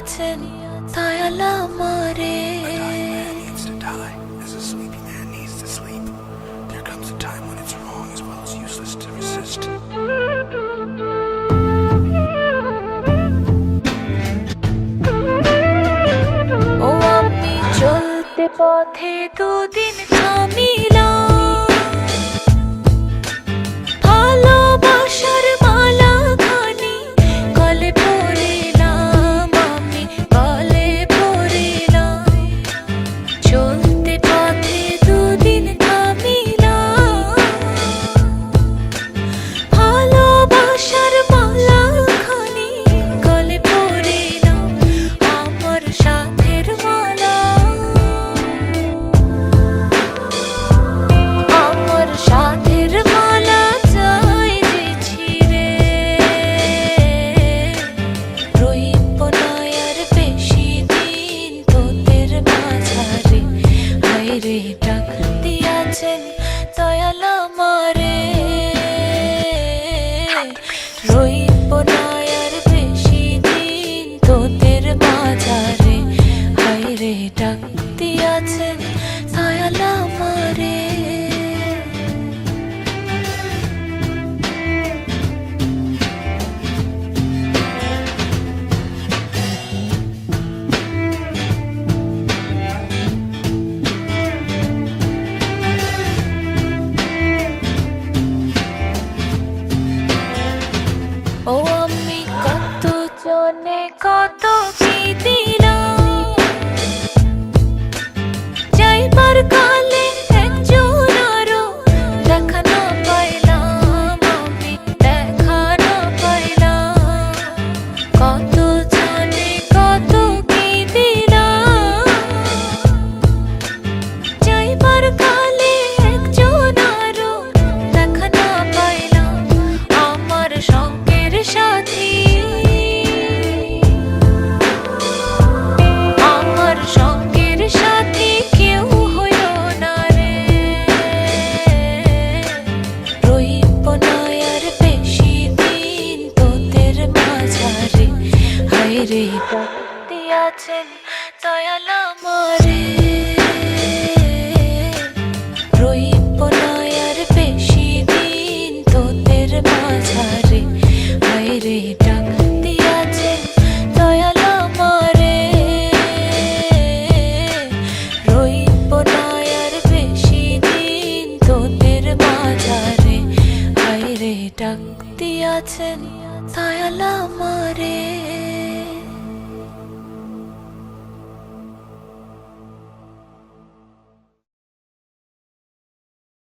দিয়াছেন দয়াল আমারে। As a sleepy man needs to sleep, there comes a time when it's wrong as well as useless to resist. ও আমি চলতে পথে দুদিন থামিলাম, ভালোবাসার মালা খানি গলে পড়িলাম, আমি গলে পড়িলাম। চলতে পথে দুদিন থামিলাম, ভালোবাসার মালা খানি গলে পড়িলাম, আমার সাথের মালা, আমার সাথের মালা চাই যে ছিঁড়ে। রইব না আর বেশি দিন তোদের মাঝারে, হায়রে ডাক দিয়াছেন দয়াল আমারে। রইব না আর বেশি দিন তোদের মাঝারে, হায়রে ডাক দিয়াছেন দয়াল আমারে। ও আমি কত জনে কত কি দিলাম, যাইবার কালে একজন আরো দেখা না পাইলাম, আমি দেখা না পাইলাম। কত জনে কত কি দিলাম, যাইবার কালে একজন আরো দেখা না পাইলাম, আমার সঙ্গের সাথী, আমার সঙ্গের সাথী কেউ হইল না রে। রইব না আর বেশি দিন তোদের মাঝারে, হায়রে ডাক দিয়াছেন দয়াল আমারে। রইব না আর বেশি দিন তোদের মাঝারে, হায়রে ডাক দিয়াছেন দয়াল আমারে। রইব না আর বেশি দিন তোদের মাঝারে, হায়রে ডাক দিয়াছেন দয়াল আমারে।